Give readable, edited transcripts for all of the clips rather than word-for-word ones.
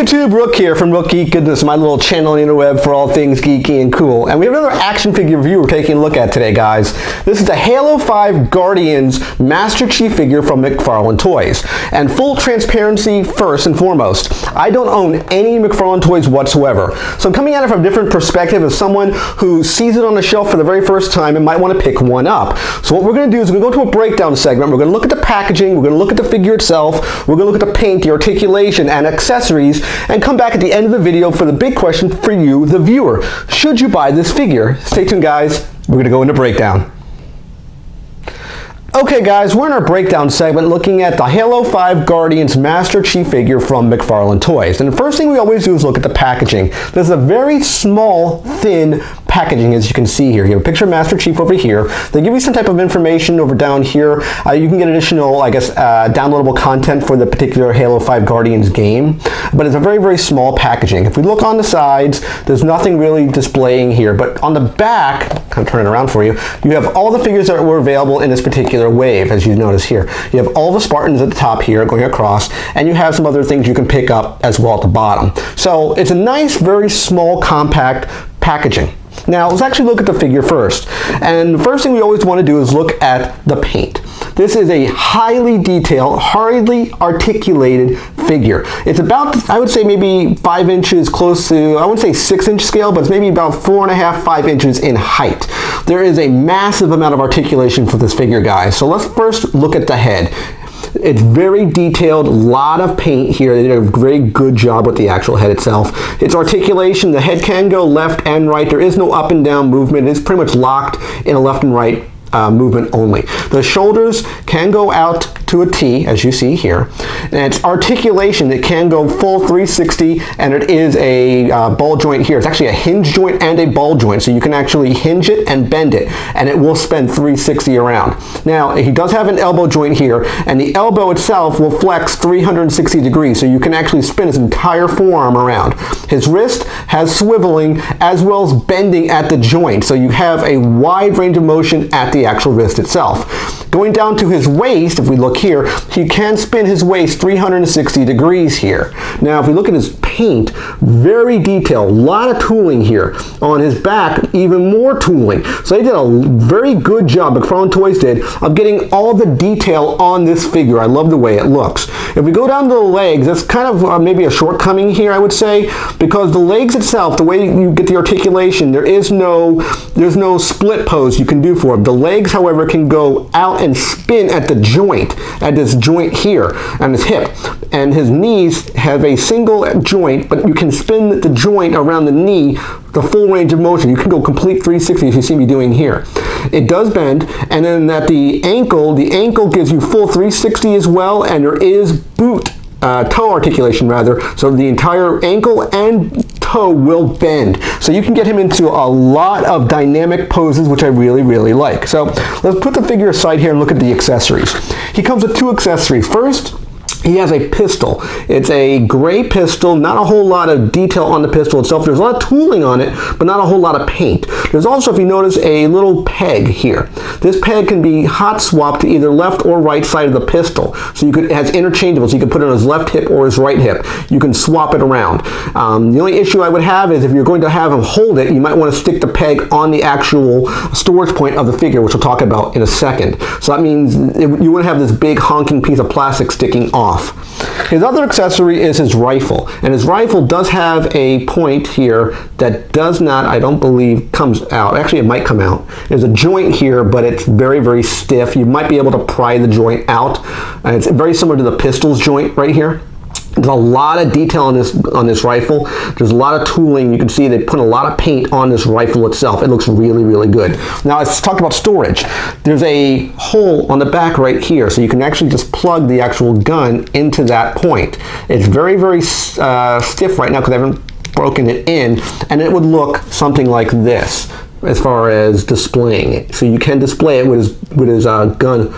YouTube, Rook here from Rook Geek Goodness, my little channel on the interweb for all things geeky and cool. And we have another action figure review we're taking a look at today, guys. This is the Halo 5 Guardians Master Chief figure from McFarlane Toys. And full transparency first and foremost, I don't own any McFarlane Toys whatsoever. So I'm coming at it from a different perspective as someone who sees it on the shelf for the very first time and might want to pick one up. So what we're going to do is we're going to go to a breakdown segment. We're going to look at the packaging, we're going to look at the figure itself, we're going to look at the paint, the articulation, and accessories, and come back at the end of the video for the big question for you, the viewer. Should you buy this figure? Stay tuned, guys. We're going to go into breakdown. Okay guys, we're in our breakdown segment looking at the Halo 5 Guardians Master Chief figure from McFarlane Toys. And the first thing we always do is look at the packaging. This is a very small, thin packaging, as you can see here. You have a picture of Master Chief over here. They give you some type of information over down here. You can get additional, I guess, downloadable content for the particular Halo 5 Guardians game. But it's a very, very small packaging. If we look on the sides, there's nothing really displaying here. But on the back, kind of turn it around for you, you have all the figures that were available in this particular wave, as you notice here. You have all the Spartans at the top here going across, and you have some other things you can pick up as well at the bottom. So it's a nice, very small, compact packaging. Now let's actually look at the figure first. And the first thing we always want to do is look at the paint. This is a highly detailed, highly articulated figure. It's about, I would say, maybe 5 inches close to, I wouldn't say 6-inch scale, but it's maybe about 4.5, 5 inches in height. There is a massive amount of articulation for this figure, guys. So let's first look at the head. It's very detailed, a lot of paint here. They did a very good job with the actual head itself. Its articulation, the head can go left and right. There is no up and down movement. It is pretty much locked in a left and right movement only. The shoulders can go out to a T, as you see here. And its articulation, it can go full 360, and it is a ball joint here. It's actually a hinge joint and a ball joint, so you can actually hinge it and bend it, and it will spin 360 around. Now, he does have an elbow joint here, and the elbow itself will flex 360 degrees, so you can actually spin his entire forearm around. His wrist has swiveling as well as bending at the joint, so you have a wide range of motion at the actual wrist itself. Going down to his waist, if we look here, he can spin his waist 360 degrees here. Now, if we look at his paint, very detailed, a lot of tooling here. On his back, even more tooling. So they did a very good job, McFarlane Toys did, of getting all the detail on this figure. I love the way it looks. If we go down to the legs, that's kind of maybe a shortcoming here, I would say, because the legs itself, the way you get the articulation, there's no split pose you can do for it. The legs, however, can go out and spin at the joint, at this joint here, and his hip. And his knees have a single joint, but you can spin the joint around the knee, the full range of motion. You can go complete 360 as you see me doing here. It does bend, and then at the ankle gives you full 360 as well, and there is toe articulation rather, so the entire ankle and toe will bend. So you can get him into a lot of dynamic poses, which I really, really like. So let's put the figure aside here and look at the accessories. He comes with 2 accessories. First, he has a pistol. It's a gray pistol, not a whole lot of detail on the pistol itself. There's a lot of tooling on it, but not a whole lot of paint. There's also, if you notice, a little peg here. This peg can be hot swapped to either left or right side of the pistol. So it has interchangeable, so you can put it on his left hip or his right hip. You can swap it around. The only issue I would have is if you're going to have him hold it, you might want to stick the peg on the actual storage point of the figure, which we'll talk about in a second. So that means you wouldn't have this big honking piece of plastic sticking off. His other accessory is his rifle, and his rifle does have a point here that does not, I don't believe, comes out. Actually, it might come out. There's a joint here, but it's very, very stiff. You might be able to pry the joint out. It's very similar to the pistol's joint right here. There's a lot of detail on this rifle. There's a lot of tooling. You can see they put a lot of paint on this rifle itself. It looks really, really good. Now let's talk about storage. There's a hole on the back right here, so you can actually just plug the actual gun into that point. It's very, very stiff right now because I haven't broken it in, and it would look something like this as far as displaying it. So you can display it with his gun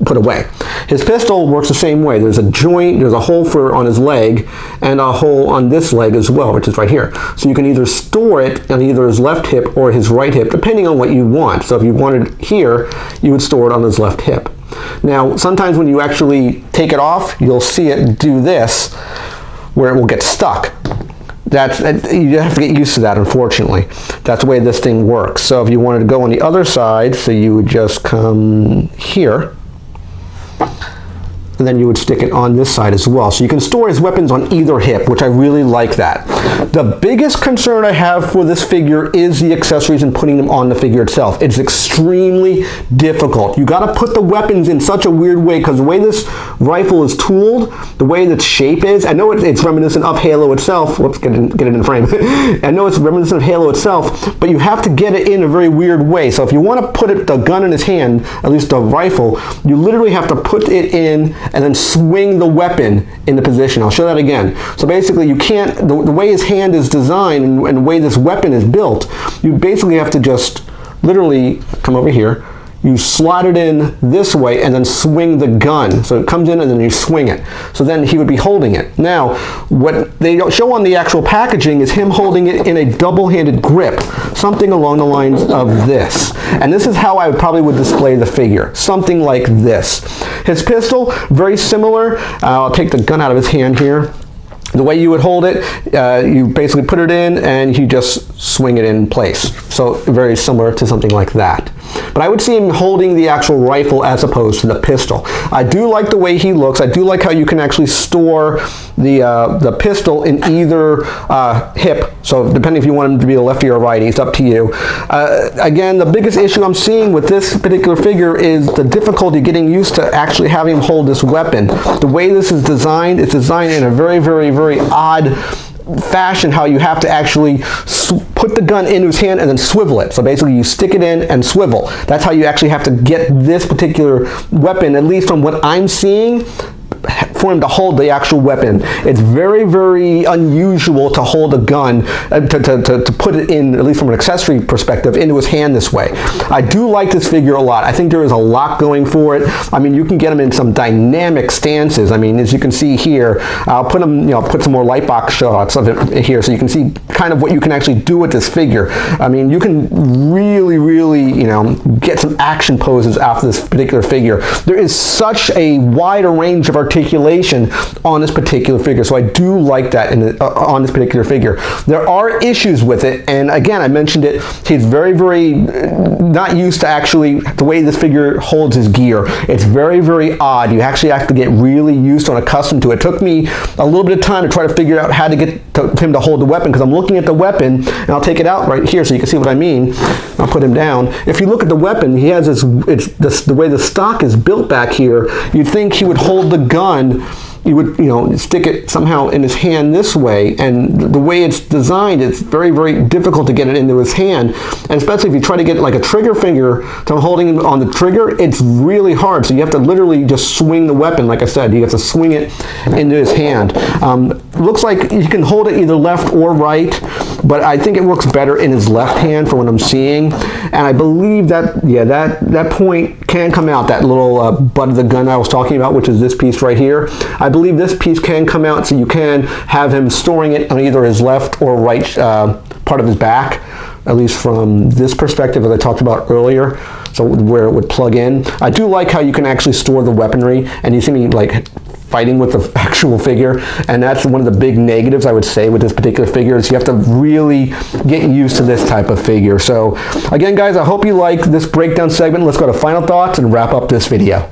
put away. His pistol works the same way. There's a joint, there's a hole on his leg, and a hole on this leg as well, which is right here. So you can either store it on either his left hip or his right hip, depending on what you want. So if you wanted it here, you would store it on his left hip. Now, sometimes when you actually take it off, you'll see it do this. where it will get stuck. You have to get used to that, unfortunately. That's the way this thing works. So if you wanted to go on the other side, so you would just come here, and then you would stick it on this side as well. So you can store his weapons on either hip, which I really like that. The biggest concern I have for this figure is the accessories and putting them on the figure itself. It's extremely difficult. You gotta put the weapons in such a weird way, because the way this rifle is tooled, the way the shape is, I know it's reminiscent of Halo itself. Whoops, get it in frame. I know it's reminiscent of Halo itself, but you have to get it in a very weird way. So if you wanna put the gun in his hand, at least the rifle, you literally have to put it in and then swing the weapon into position. I'll show that again. So basically you can't, the way his hand is designed and the way this weapon is built, you basically have to just literally come over here, you slide it in this way and then swing the gun. So it comes in and then you swing it. So then he would be holding it. Now, what they don't show on the actual packaging is him holding it in a double-handed grip, something along the lines of this. And this is how I probably would display the figure, something like this. His pistol, very similar. I'll take the gun out of his hand here. The way you would hold it, you basically put it in and you just swing it in place. So very similar to something like that. But I would see him holding the actual rifle as opposed to the pistol. I do like the way he looks. I do like how you can actually store the pistol in either hip. So depending if you want him to be a lefty or a righty, it's up to you. Again, the biggest issue I'm seeing with this particular figure is the difficulty getting used to actually having him hold this weapon. The way this is designed, it's designed in a very, very, very odd fashion, how you have to actually put the gun into his hand and then swivel it. So basically you stick it in and swivel. That's how you actually have to get this particular weapon, at least from what I'm seeing, for him to hold the actual weapon. It's very, very unusual to hold a gun, to put it in, at least from an accessory perspective, into his hand this way. I do like this figure a lot. I think there is a lot going for it. I mean, you can get him in some dynamic stances. I mean, as you can see here, I'll put him, put some more light box shots of it here so you can see kind of what you can actually do with this figure. I mean, you can really, really, get some action poses after this particular figure. There is such a wider range of articulation on this particular figure, so I do like that on this particular figure. There are issues with it, and again, I mentioned it, he's very, very not used to actually the way this figure holds his gear. It's very, very odd. You actually have to get really used to and accustomed to it. It took me a little bit of time to try to figure out how to get him to hold the weapon, because I'm looking at the weapon, and I'll take it out right here so you can see what I mean. I'll put him down. If you look at the weapon, he has the way the stock is built back here, you'd think he would hold the gun, you would stick it somehow in his hand this way, and the way it's designed, it's very, very difficult to get it into his hand, and especially if you try to get like a trigger finger to holding it on the trigger, it's really hard. So you have to literally just swing the weapon. Like I said, you have to swing it into his hand. Looks like you can hold it either left or right, but I think it works better in his left hand for what I'm seeing. And I believe that, yeah, that point can come out, that little butt of the gun I was talking about, which is this piece right here. I believe this piece can come out, so you can have him storing it on either his left or right part of his back, at least from this perspective as I talked about earlier, so where it would plug in. I do like how you can actually store the weaponry, and you see me like fighting with the actual figure, and that's one of the big negatives I would say with this particular figure, is you have to really get used to this type of figure. So again, guys, I hope you like this breakdown segment. Let's go to final thoughts and wrap up this video.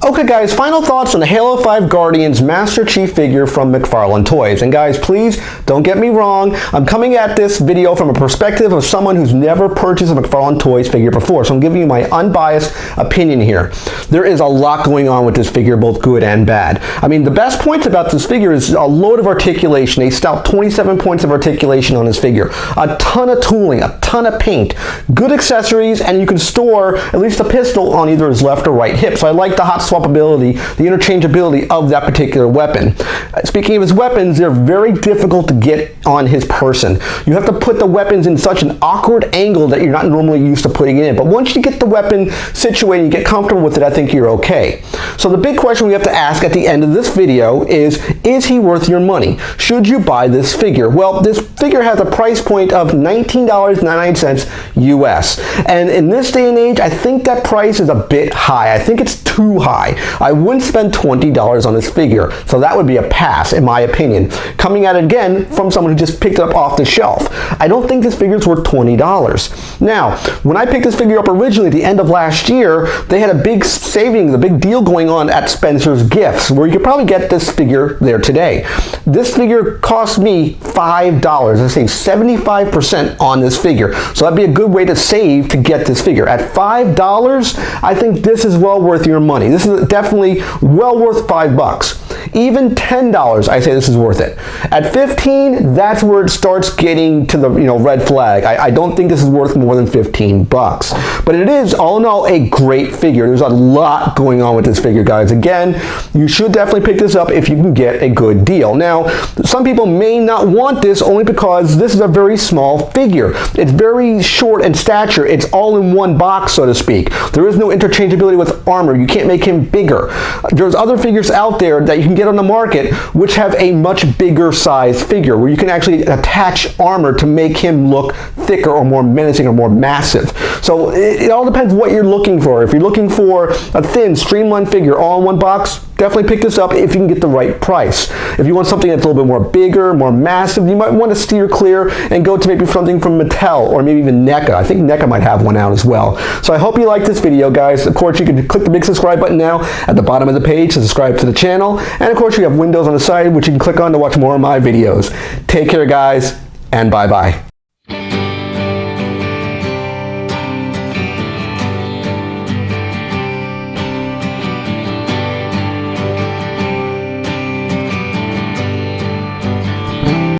Okay guys, final thoughts on the Halo 5 Guardians Master Chief figure from McFarlane Toys. And guys, please don't get me wrong, I'm coming at this video from a perspective of someone who's never purchased a McFarlane Toys figure before, so I'm giving you my unbiased opinion here. There is a lot going on with this figure, both good and bad. I mean, the best points about this figure is a load of articulation. They stout 27 points of articulation on this figure, a ton of tooling, a ton of paint, good accessories, and you can store at least a pistol on either his left or right hip. So I like the hot swappability, the interchangeability of that particular weapon. Speaking of his weapons, they're very difficult to get on his person. You have to put the weapons in such an awkward angle that you're not normally used to putting it in. But once you get the weapon situated and you get comfortable with it, I think you're okay. So the big question we have to ask at the end of this video is he worth your money? Should you buy this figure? Well, this figure has a price point of $19.99 US. And in this day and age, I think that price is a bit high. I think it's too high. high. I wouldn't spend $20 on this figure, so that would be a pass in my opinion. Coming at it again from someone who just picked it up off the shelf. I don't think this figure's worth $20. Now, when I picked this figure up originally at the end of last year, they had a big savings, a big deal going on at Spencer's Gifts, where you could probably get this figure there today. This figure cost me $5. I saved 75% on this figure, so that'd be a good way to save to get this figure. At $5, I think this is well worth your money. This is definitely well worth $5. Even $10, I say this is worth it. At $15, that's where it starts getting to the red flag. I don't think this is worth more than $15. But it is, all in all, a great figure. There's a lot going on with this figure, guys. Again, you should definitely pick this up if you can get a good deal. Now, some people may not want this only because this is a very small figure. It's very short in stature. It's all in one box, so to speak. There is no interchangeability with armor. You can't make him bigger. There's other figures out there that you can get on the market which have a much bigger size figure where you can actually attach armor to make him look thicker or more menacing or more massive. So it all depends what you're looking for. If you're looking for a thin, streamlined figure all in one box, definitely pick this up if you can get the right price. If you want something that's a little bit more bigger, more massive, you might want to steer clear and go to maybe something from Mattel or maybe even NECA. I think NECA might have one out as well. So I hope you liked this video, guys. Of course, you can click the big subscribe button now at the bottom of the page to subscribe to the channel. And of course, you have windows on the side which you can click on to watch more of my videos. Take care, guys, and bye-bye.